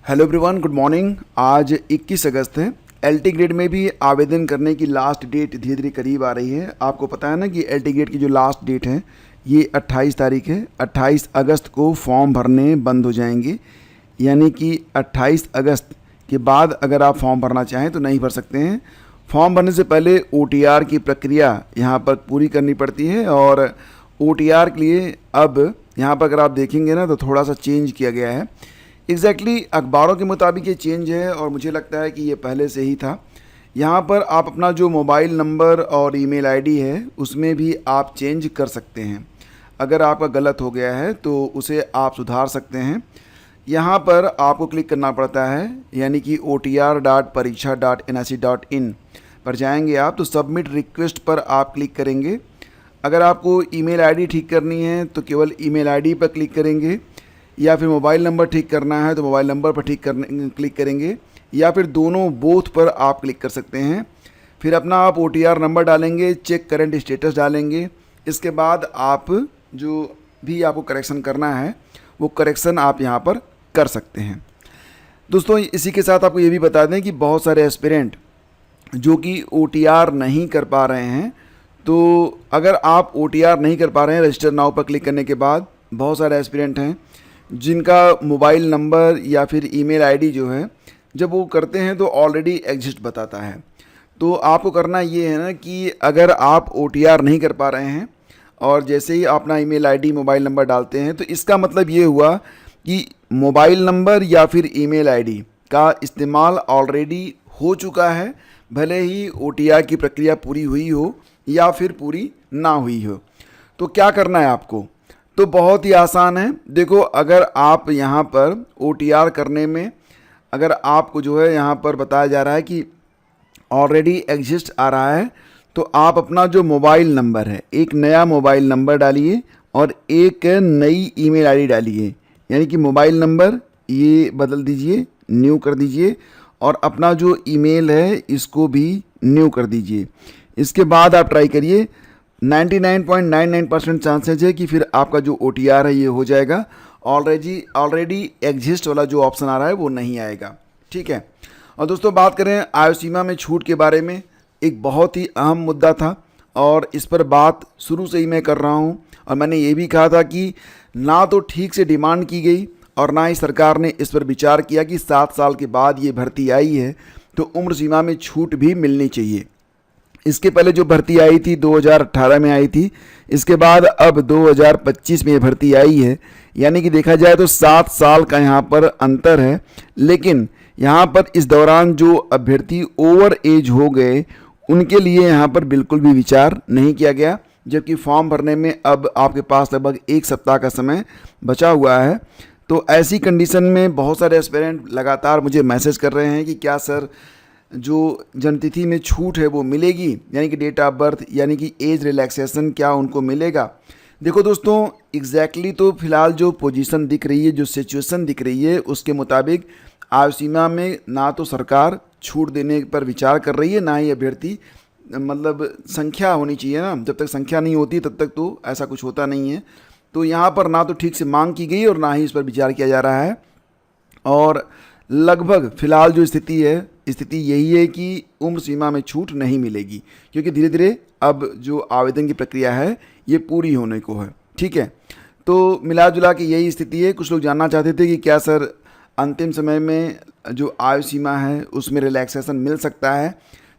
Hello everyone, good morning. आज 21 अगस्त है। LT grade में भी आवेदन करने की लास्ट डेट धीरे धीरे करीब आ रही है। आपको पता है ना कि एलटी ग्रेड की जो लास्ट डेट है ये 28 तारीख है। 28 अगस्त को फॉर्म भरने बंद हो जाएंगे, यानी कि 28 अगस्त के बाद अगर आप फॉर्म भरना चाहें तो नहीं भर सकते हैं। फॉर्म भरने से पहले ओटीआर की प्रक्रिया यहाँ पर पूरी करनी पड़ती है, और ओटीआर के लिए अब यहाँ पर अगर आप देखेंगे ना तो थोड़ा सा चेंज किया गया है। एग्जैक्टली अखबारों के मुताबिक ये चेंज है, और मुझे लगता है कि ये पहले से ही था। यहाँ पर आप अपना जो मोबाइल नंबर और ईमेल आईडी है उसमें भी आप चेंज कर सकते हैं। अगर आपका गलत हो गया है तो उसे आप सुधार सकते हैं। यहाँ पर आपको क्लिक करना पड़ता है, यानी कि otr.pariksha.nic.in पर जाएंगे आप तो सबमिट रिक्वेस्ट पर आप क्लिक करेंगे। अगर आपको ईमेल आईडी ठीक करनी है तो केवल ईमेल आईडी पर क्लिक करेंगे, या फिर मोबाइल नंबर ठीक करना है तो मोबाइल नंबर पर क्लिक करेंगे, या फिर दोनों बोथ पर आप क्लिक कर सकते हैं। फिर अपना आप ओटीआर नंबर डालेंगे, चेक करंट स्टेटस डालेंगे। इसके बाद आप जो भी आपको करेक्शन करना है वो करेक्शन आप यहाँ पर कर सकते हैं। दोस्तों, इसी के साथ आपको ये भी बता दें कि बहुत सारे एस्पिरेंट जो कि ओटीआर नहीं कर पा रहे हैं, तो अगर आप ओटीआर नहीं कर पा रहे हैं, रजिस्टर नाउ पर क्लिक करने के बाद बहुत सारे एस्पिरेंट हैं जिनका मोबाइल नंबर या फिर ईमेल आईडी जो है जब वो करते हैं तो ऑलरेडी एग्जिस्ट बताता है। तो आपको करना ये है ना कि अगर आप ओटीआर नहीं कर पा रहे हैं और जैसे ही अपना ईमेल आईडी मोबाइल नंबर डालते हैं तो इसका मतलब ये हुआ कि मोबाइल नंबर या फिर ईमेल आईडी का इस्तेमाल ऑलरेडी हो चुका है, भले ही ओटीआर की प्रक्रिया पूरी हुई हो या फिर पूरी ना हुई हो। तो क्या करना है आपको? तो बहुत ही आसान है। देखो, अगर आप यहाँ पर ओटीआर करने में अगर आपको जो है यहाँ पर बताया जा रहा है कि ऑलरेडी एग्जिस्ट आ रहा है, तो आप अपना जो मोबाइल नंबर है, एक नया मोबाइल नंबर डालिए और एक नई ईमेल आईडी डालिए। यानी कि मोबाइल नंबर ये बदल दीजिए, न्यू कर दीजिए, और अपना जो ईमेल है इसको भी न्यू कर दीजिए। इसके बाद आप ट्राई करिए। 99.99% चांसेज है कि फिर आपका जो ओटीआर है ये हो जाएगा। ऑलरेडी एग्जिस्ट वाला जो ऑप्शन आ रहा है वो नहीं आएगा। ठीक है। और दोस्तों, बात करें आयु सीमा में छूट के बारे में, एक बहुत ही अहम मुद्दा था और इस पर बात शुरू से ही मैं कर रहा हूँ। और मैंने ये भी कहा था कि ना तो ठीक से डिमांड की गई और ना ही सरकार ने इस पर विचार किया कि 7 साल के बाद ये भर्ती आई है तो उम्र सीमा में छूट भी मिलनी चाहिए। इसके पहले जो भर्ती आई थी 2018 में आई थी, इसके बाद अब 2025 में ये भर्ती आई है। यानी कि देखा जाए तो 7 साल का यहाँ पर अंतर है। लेकिन यहाँ पर इस दौरान जो अभ्यर्थी ओवर एज हो गए उनके लिए यहाँ पर बिल्कुल भी विचार नहीं किया गया, जबकि फॉर्म भरने में अब आपके पास लगभग 1 सप्ताह का समय बचा हुआ है। तो ऐसी कंडीशन में बहुत सारे एस्पिरेंट लगातार मुझे मैसेज कर रहे हैं कि क्या सर जो जन्मतिथि में छूट है वो मिलेगी, यानी कि डेट ऑफ बर्थ यानी कि एज रिलैक्सेशन क्या उनको मिलेगा। देखो दोस्तों, एग्जैक्टली तो फिलहाल जो पोजीशन दिख रही है, जो सिचुएशन दिख रही है, उसके मुताबिक आयु सीमा में ना तो सरकार छूट देने पर विचार कर रही है, ना ही अभ्यर्थी, मतलब संख्या होनी चाहिए ना, जब तक संख्या नहीं होती तब तक तो ऐसा कुछ होता नहीं है। तो यहाँ पर ना तो ठीक से मांग की गई और ना ही इस पर विचार किया जा रहा है। और लगभग फ़िलहाल जो स्थिति यही है कि उम्र सीमा में छूट नहीं मिलेगी, क्योंकि धीरे धीरे अब जो आवेदन की प्रक्रिया है ये पूरी होने को है। ठीक है। तो मिला जुला के यही स्थिति है। कुछ लोग जानना चाहते थे कि क्या सर अंतिम समय में जो आयु सीमा है उसमें रिलैक्सेशन मिल सकता है,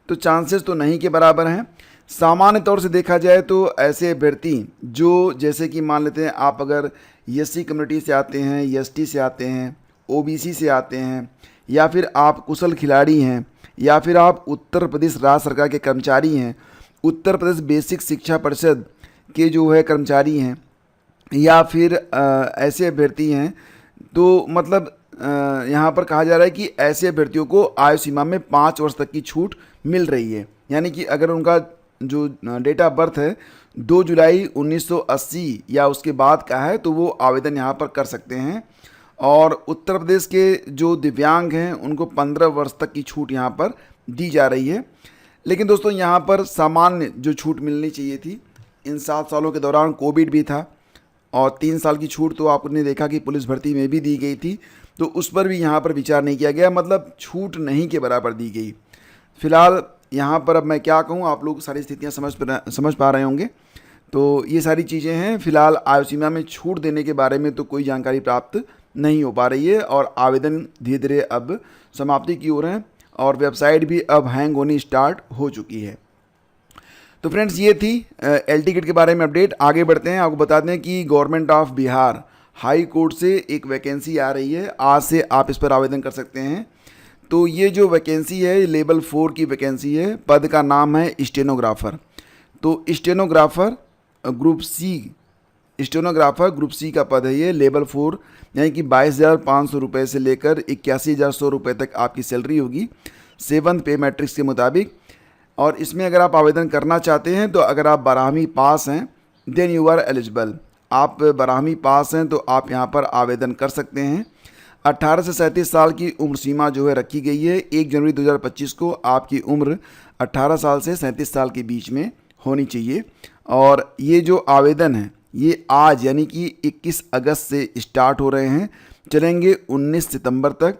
तो चांसेस तो नहीं के बराबर हैं। सामान्य तौर से देखा जाए तो ऐसे अभ्यर्थी जो, जैसे कि मान लेते हैं आप अगर एससी कम्युनिटी से आते हैं, एसटी से आते हैं, ओबीसी से आते हैं, या फिर आप कुशल खिलाड़ी हैं, या फिर आप उत्तर प्रदेश राज्य सरकार के कर्मचारी हैं, उत्तर प्रदेश बेसिक शिक्षा परिषद के जो है कर्मचारी हैं, या फिर ऐसे अभ्यर्थी हैं, तो मतलब यहाँ पर कहा जा रहा है कि ऐसे अभ्यर्थियों को आयु सीमा में 5 वर्ष तक की छूट मिल रही है। यानी कि अगर उनका जो डेट ऑफ बर्थ है 2 जुलाई 1980 या उसके बाद का है तो वो आवेदन यहाँ पर कर सकते हैं। और उत्तर प्रदेश के जो दिव्यांग हैं उनको 15 वर्ष तक की छूट यहाँ पर दी जा रही है। लेकिन दोस्तों, यहाँ पर सामान्य जो छूट मिलनी चाहिए थी, इन 7 सालों के दौरान कोविड भी था और 3 साल की छूट तो आपने देखा कि पुलिस भर्ती में भी दी गई थी, तो उस पर भी यहाँ पर विचार नहीं किया गया, मतलब छूट नहीं के बराबर दी गई। फिलहाल यहाँ पर अब मैं क्या कहूँ, आप लोग सारी स्थितियाँ समझ पा रहे होंगे। तो ये सारी चीज़ें हैं। फिलहाल आयु सीमा में छूट देने के बारे में तो कोई जानकारी प्राप्त नहीं हो पा रही है और आवेदन धीरे धीरे अब समाप्ति की ओर है और वेबसाइट भी अब हैंग होनी स्टार्ट हो चुकी है। तो फ्रेंड्स, ये थी एल टिकट के बारे में अपडेट। आगे बढ़ते हैं, आपको बता दें कि government of Bihar high court से एक वैकेंसी आ रही है, आज से आप इस पर आवेदन कर सकते हैं। तो ये जो वैकेंसी है लेवल 4 की वैकेंसी है, पद का नाम है स्टेनोग्राफर। तो स्टेनोग्राफर ग्रुप सी का पद है ये, लेवल 4, यानी कि 22,500 रुपये से लेकर 81,100 रुपये तक आपकी सैलरी होगी 7th पे मैट्रिक्स के मुताबिक। और इसमें अगर आप आवेदन करना चाहते हैं तो अगर आप 12वीं पास हैं देन यू आर एलिजिबल। आप 12वीं पास हैं तो आप यहाँ पर आवेदन कर सकते हैं। 18 से 37 साल की उम्र सीमा जो है रखी गई है। 1 जनवरी 2025 को आपकी उम्र 18 साल से 37 साल के बीच में होनी चाहिए। और ये जो आवेदन है ये आज यानी कि 21 अगस्त से स्टार्ट हो रहे हैं, चलेंगे 19 सितंबर तक।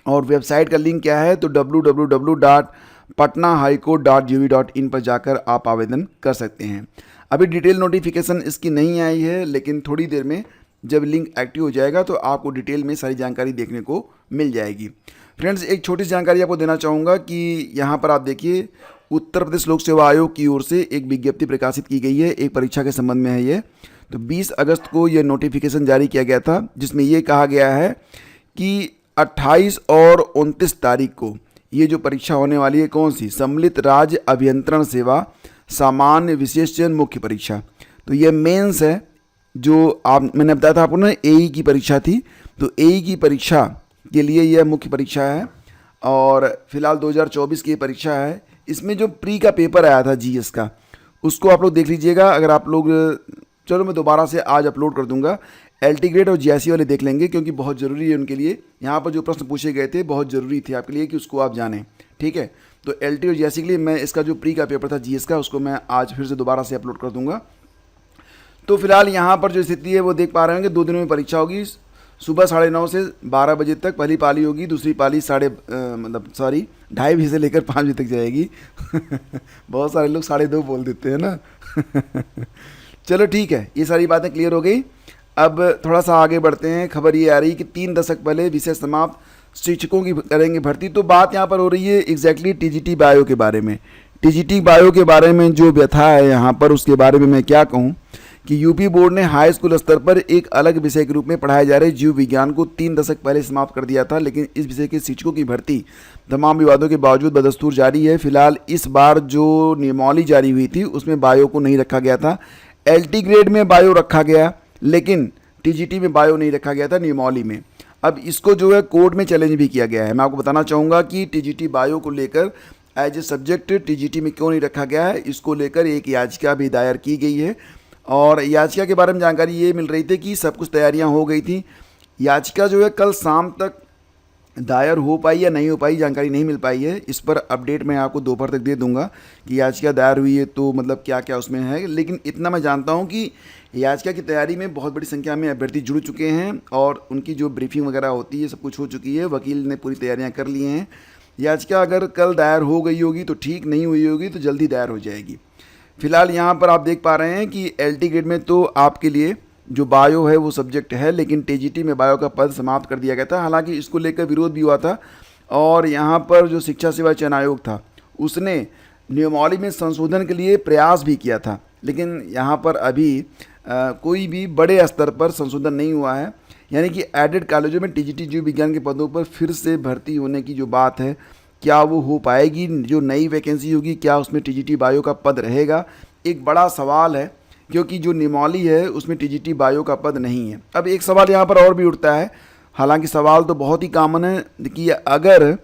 और वेबसाइट का लिंक क्या है तो www.patnahighcourt.gov.in पर जाकर आप आवेदन कर सकते हैं। अभी डिटेल नोटिफिकेशन इसकी नहीं आई है, लेकिन थोड़ी देर में जब लिंक एक्टिव हो जाएगा तो आपको डिटेल में सारी जानकारी देखने को मिल जाएगी। फ्रेंड्स, एक छोटी सी जानकारी आपको देना चाहूँगा कि यहाँ पर आप देखिए, उत्तर प्रदेश लोक सेवा आयोग की ओर से एक विज्ञप्ति प्रकाशित की गई है, एक परीक्षा के संबंध में है ये। तो 20 अगस्त को यह नोटिफिकेशन जारी किया गया था, जिसमें ये कहा गया है कि 28 और 29 तारीख को ये जो परीक्षा होने वाली है, कौन सी, सम्मिलित राज्य अभियंत्रण सेवा सामान्य विशेष चयन मुख्य परीक्षा। तो ये मेंस है, जो मैंने बताया था आपको ना, एई की परीक्षा थी। तो एई की परीक्षा के लिए यह मुख्य परीक्षा है और फिलहाल 2024 की परीक्षा है। इसमें जो प्री का पेपर आया था जीएस का, उसको आप लोग देख लीजिएगा। अगर आप लोग, चलो मैं दोबारा से आज अपलोड कर दूंगा, एलटी ग्रेड और जीआईसी वाले देख लेंगे, क्योंकि बहुत ज़रूरी है उनके लिए। यहाँ पर जो प्रश्न पूछे गए थे बहुत ज़रूरी थे आपके लिए कि उसको आप जानें, ठीक है। तो एलटी और जीआईसी के लिए मैं इसका जो प्री का पेपर था जीएस का, उसको मैं आज फिर से दोबारा से अपलोड कर दूंगा। तो फिलहाल यहाँ पर जो स्थिति है वो देख पा रहे हैं कि 2 दिनों में परीक्षा होगी। सुबह 9:30 से 12 बजे तक पहली पाली होगी, दूसरी पाली 2:30 बजे से लेकर 5 बजे तक जाएगी। बहुत सारे लोग 2:30 बोल देते हैं ना। चलो ठीक है, ये सारी बातें क्लियर हो गई। अब थोड़ा सा आगे बढ़ते हैं। खबर ये आ रही कि 3 दशक पहले विषय समाप्त शिक्षकों की करेंगे भर्ती। तो बात यहाँ पर हो रही है एग्जैक्टली टीजीटी बायो के बारे में। टीजीटी बायो के बारे में जो व्यथा है यहाँ पर, उसके बारे में मैं क्या कहूँ कि यूपी बोर्ड ने हाई स्कूल स्तर पर एक अलग विषय के रूप में पढ़ाए जा रहे जीव विज्ञान को 3 दशक पहले समाप्त कर दिया था, लेकिन इस विषय के शिक्षकों की भर्ती तमाम विवादों के बावजूद बदस्तूर जारी है। फिलहाल इस बार जो नियमावली जारी हुई थी उसमें बायो को नहीं रखा गया था। एलटी ग्रेड में बायो रखा गया, लेकिन टीजीटी में बायो नहीं रखा गया था नियमावली में। अब इसको जो है कोर्ट में चैलेंज भी किया गया है। मैं आपको बताना चाहूँगा कि टीजीटी बायो को लेकर एज ए सब्जेक्ट टीजीटी में क्यों नहीं रखा गया है, इसको लेकर एक याचिका भी दायर की गई है। और याचिका के बारे में जानकारी ये मिल रही थी कि सब कुछ तैयारियां हो गई थी। याचिका जो है कल शाम तक दायर हो पाई या नहीं हो पाई, जानकारी नहीं मिल पाई है। इस पर अपडेट मैं आपको दोपहर तक दे दूंगा कि याचिका दायर हुई है तो मतलब क्या क्या उसमें है। लेकिन इतना मैं जानता हूं कि याचिका की तैयारी में बहुत बड़ी संख्या में अभ्यर्थी जुड़ चुके हैं और उनकी जो ब्रीफिंग वगैरह होती है सब कुछ हो चुकी है। वकील ने पूरी तैयारियाँ कर ली हैं। याचिका अगर कल दायर हो गई होगी तो ठीक, नहीं हुई होगी तो जल्दी दायर हो जाएगी। फिलहाल यहाँ पर आप देख पा रहे हैं कि एलटी ग्रेड में तो आपके लिए जो बायो है वो सब्जेक्ट है, लेकिन टीजीटी में बायो का पद समाप्त कर दिया गया था। हालांकि इसको लेकर विरोध भी हुआ था और यहाँ पर जो शिक्षा सेवा चयन आयोग था उसने नियमावली में संशोधन के लिए प्रयास भी किया था, लेकिन यहाँ पर अभी कोई भी बड़े स्तर पर संशोधन नहीं हुआ है। यानी कि एडेड कॉलेजों में टीजीटी जीव विज्ञान के पदों पर फिर से भर्ती होने की जो बात है, क्या वो हो पाएगी? जो नई वैकेंसी होगी क्या उसमें टीजीटी बायो का पद रहेगा? एक बड़ा सवाल है, क्योंकि जो नियमावली है उसमें टीजीटी बायो का पद नहीं है। अब एक सवाल यहाँ पर और भी उठता है, हालांकि सवाल तो बहुत ही कॉमन है कि अगर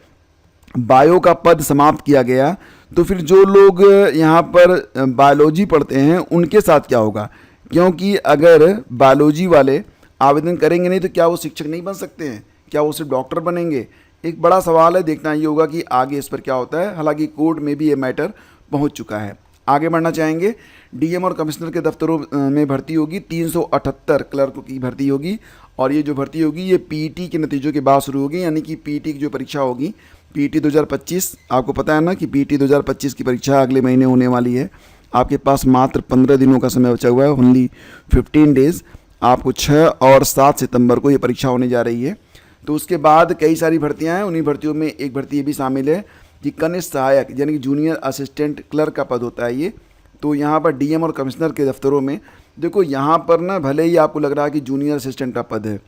बायो का पद समाप्त किया गया तो फिर जो लोग यहाँ पर बायोलॉजी पढ़ते हैं उनके साथ क्या होगा? क्योंकि अगर बायोलॉजी वाले आवेदन करेंगे नहीं तो क्या वो शिक्षक नहीं बन सकते हैं? क्या वो सिर्फ डॉक्टर बनेंगे? एक बड़ा सवाल है, देखना ये होगा कि आगे इस पर क्या होता है। हालांकि कोर्ट में भी ये मैटर पहुंच चुका है। आगे बढ़ना चाहेंगे, डीएम और कमिश्नर के दफ्तरों में भर्ती होगी, 378 क्लर्क की भर्ती होगी। और ये जो भर्ती होगी ये पीईटी के नतीजों के बाद शुरू होगी, यानी कि पीईटी की जो परीक्षा होगी, पीईटी 2025, आपको पता है ना कि पीईटी 2025 की परीक्षा अगले महीने होने वाली है। आपके पास मात्र 15 दिनों का समय बचा हुआ है, ओनली 15 डेज़। आपको 6 और 7 सितंबर को ये परीक्षा होने जा रही है। तो उसके बाद कई सारी भर्तियां हैं, उन्हीं भर्तियों में एक भर्ती ये भी शामिल है कि कनिष्ठ सहायक यानी कि जूनियर असिस्टेंट क्लर्क का पद होता है ये। तो यहाँ पर डीएम और कमिश्नर के दफ्तरों में देखो, यहाँ पर ना भले ही आपको लग रहा है कि जूनियर असिस्टेंट का पद है,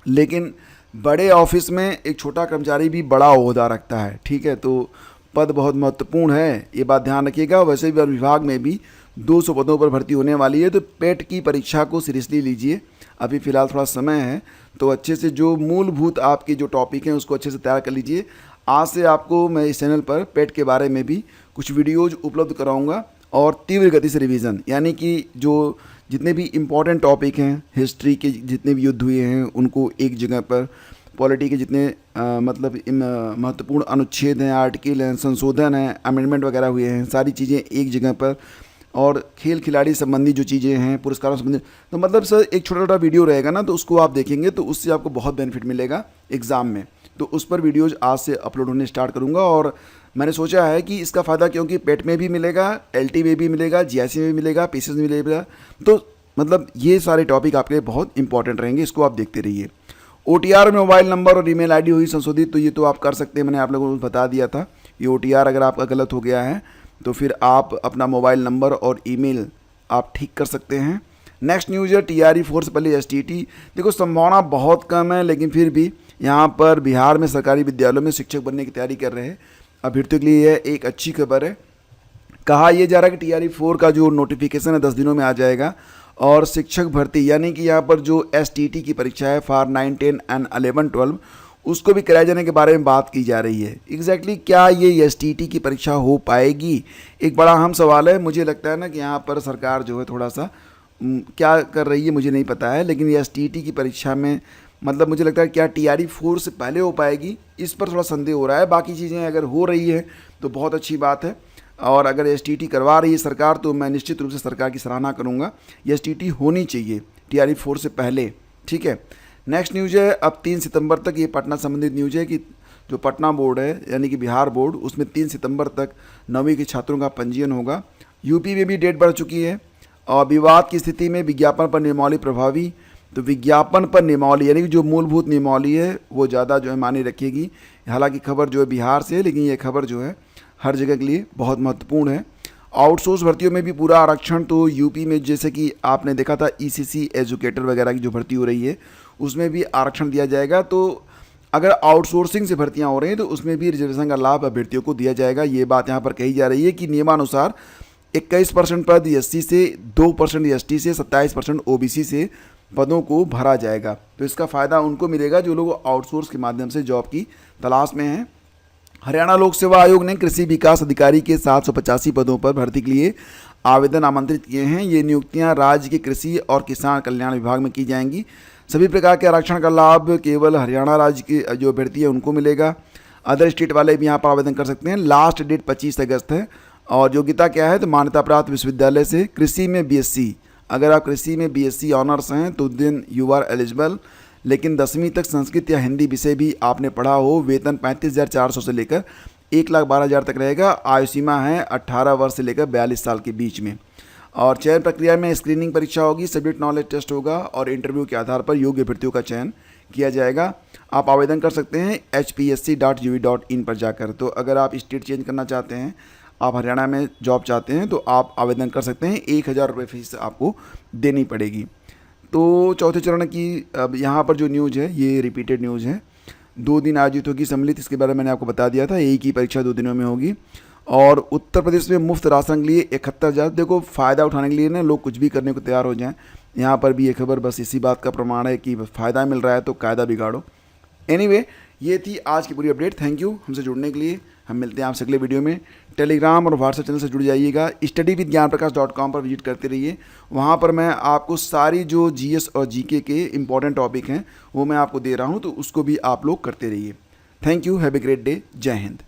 लेकिन बड़े ऑफिस में एक छोटा कर्मचारी भी बड़ा ओहदा रखता है, ठीक है। तो पद बहुत महत्वपूर्ण है, ये बात ध्यान रखिएगा। वैसे भी वन विभाग में भी 200 पदों पर भर्ती होने वाली है, तो पेट की परीक्षा को सीरियसली लीजिए। अभी फ़िलहाल थोड़ा समय है, तो अच्छे से जो मूलभूत आपके जो टॉपिक हैं उसको अच्छे से तैयार कर लीजिए। आज से आपको मैं इस चैनल पर पेट के बारे में भी कुछ वीडियोज़ उपलब्ध कराऊँगा, और तीव्र गति से रिवीजन, यानी कि जो जितने भी इम्पॉर्टेंट टॉपिक हैं, हिस्ट्री के जितने भी युद्ध हुए हैं उनको एक जगह पर, पॉलिटी के जितने मतलब महत्वपूर्ण अनुच्छेद हैं, आर्टिकल हैं, संशोधन हैं, अमेंडमेंट वगैरह हुए हैं, सारी चीज़ें एक जगह पर, और खेल खिलाड़ी संबंधी जो चीज़ें हैं, पुरस्कारों संबंधी, तो मतलब सर एक छोटा छोटा वीडियो रहेगा ना, तो उसको आप देखेंगे तो उससे आपको बहुत बेनिफिट मिलेगा एग्ज़ाम में। तो उस पर वीडियोज़ आज से अपलोड होने स्टार्ट करूँगा, और मैंने सोचा है कि इसका फ़ायदा क्योंकि पेट में भी मिलेगा, एलटी में भी मिलेगा, जीआईसी में भी मिलेगा, पीसीएस में मिलेगा, तो मतलब ये सारे टॉपिक आपके लिए बहुत इंपॉर्टेंट रहेंगे, इसको आप देखते रहिए। ओटीआर में मोबाइल नंबर और ईमेल आईडी हुई संशोधित, तो ये तो आप कर सकते हैं, मैंने आप लोगों को बता दिया था। ये ओटीआर अगर आपका गलत हो गया है तो फिर आप अपना मोबाइल नंबर और ईमेल आप ठीक कर सकते हैं। नेक्स्ट न्यूज़ है टीआरई 4 से पहले एसटीटी। देखो संभावना बहुत कम है, लेकिन फिर भी यहाँ पर बिहार में सरकारी विद्यालयों में शिक्षक बनने की तैयारी कर रहे हैं अभ्यर्थियों के लिए यह एक अच्छी खबर है। कहा यह जा रहा है कि टीआरई 4 का जो नोटिफिकेशन है 10 दिनों में आ जाएगा, और शिक्षक भर्ती यानी कि यहाँ पर जो एसटीटी की परीक्षा है फॉर 9, 10 एंड 11, 12 उसको भी कराए जाने के बारे में बात की जा रही है। एग्जैक्टली क्या ये एसटीटी की परीक्षा हो पाएगी, एक बड़ा अहम सवाल है। मुझे लगता है ना कि यहाँ पर सरकार जो है थोड़ा सा क्या कर रही है मुझे नहीं पता है, लेकिन ये एसटीटी की परीक्षा में मतलब मुझे लगता है क्या टीआरई 4 से पहले हो पाएगी, इस पर थोड़ा संदेह हो रहा है। बाकी चीज़ें अगर हो रही है तो बहुत अच्छी बात है, और अगर एसटीटी करवा रही है सरकार तो मैं निश्चित रूप से सरकार की सराहना करूँगा। ये एसटीटी होनी चाहिए टीआरई 4 से पहले, ठीक है। नेक्स्ट न्यूज़ है अब 3 सितंबर तक, ये पटना संबंधित न्यूज़ है कि जो पटना बोर्ड है यानी कि बिहार बोर्ड, उसमें 3 सितंबर तक 9वीं के छात्रों का पंजीयन होगा। यूपी में भी डेट बढ़ चुकी है, और विवाद की स्थिति में विज्ञापन पर नियमावली प्रभावी। तो विज्ञापन पर नियमावली यानी कि जो मूलभूत नियमावली है वो ज़्यादा जो है मायने रखेगी। हालांकि खबर जो है बिहार से है, लेकिन ये खबर जो है हर जगह के लिए बहुत महत्वपूर्ण है। आउटसोर्स भर्तियों में भी पूरा आरक्षण, तो यूपी में जैसे कि आपने देखा था ईसीसी एजुकेटर वगैरह की जो भर्ती हो रही है उसमें भी आरक्षण दिया जाएगा। तो अगर आउटसोर्सिंग से भर्तियां हो रही हैं तो उसमें भी रिजर्वेशन का लाभ अभ्यर्थियों को दिया जाएगा। ये बात यहाँ पर कही जा रही है कि नियमानुसार 21% पद एससी से, 2% एसटी से, 27% ओबीसी से पदों को भरा जाएगा। तो इसका फ़ायदा उनको मिलेगा जो लोग आउटसोर्स के माध्यम से जॉब की तलाश में हैं। हरियाणा लोक सेवा आयोग ने कृषि विकास अधिकारी के 785 पदों पर भर्ती के लिए आवेदन आमंत्रित किए हैं। ये नियुक्तियां राज्य के कृषि और किसान कल्याण विभाग में की जाएंगी। सभी प्रकार के आरक्षण का लाभ केवल हरियाणा राज्य के जो अभ्यर्थी है उनको मिलेगा। अदर स्टेट वाले भी यहाँ पर आवेदन कर सकते हैं। लास्ट डेट 25 अगस्त है, और योग्यता क्या है तो मान्यता प्राप्त विश्वविद्यालय से कृषि में बीएससी, अगर आप कृषि में बीएससी ऑनर्स हैं तो देन यू आर एलिजिबल, लेकिन 10वीं तक संस्कृत या हिंदी विषय भी आपने पढ़ा हो। वेतन 35,400 से लेकर 1,12,000 तक रहेगा। आयु सीमा है 18 वर्ष से लेकर 42 साल के बीच में, और चयन प्रक्रिया में स्क्रीनिंग परीक्षा होगी, सब्जेक्ट नॉलेज टेस्ट होगा, और इंटरव्यू के आधार पर योग्य अभ्यर्थियों का चयन किया जाएगा। आप आवेदन कर सकते हैं hpsc.uv.in पर जाकर। तो अगर आप स्टेट चेंज करना चाहते हैं, आप हरियाणा में जॉब चाहते हैं तो आप आवेदन कर सकते हैं। 1,000 रुपये फीस आपको देनी पड़ेगी। तो चौथे चरण की अब यहाँ पर जो न्यूज़ है ये रिपीटेड न्यूज़ है। 2 दिन आयोजित होगी सम्मिलित, इसके बारे में मैंने आपको बता दिया था। एक ही परीक्षा 2 दिनों में होगी। और उत्तर प्रदेश में मुफ्त राशन के लिए 71,000। देखो फ़ायदा उठाने के लिए ना लोग कुछ भी करने को तैयार हो जाएं। यहाँ पर भी ये खबर बस इसी बात का प्रमाण है कि फ़ायदा मिल रहा है तो कायदा बिगाड़ो। एनीवे, ये थी आज की पूरी अपडेट। थैंक यू हमसे जुड़ने के लिए। हम मिलते हैं आपसे अगले वीडियो में। टेलीग्राम और व्हाट्सएप चैनल से जुड़ जाइएगा। studyvithgyanprakash.com पर विजिट करते रहिए। वहाँ पर मैं आपको सारी जो जीएस और जीके के इंपॉर्टेंट टॉपिक हैं वो मैं आपको दे रहा हूँ, तो उसको भी आप लोग करते रहिए। Thank you, have a great day. जय हिंद।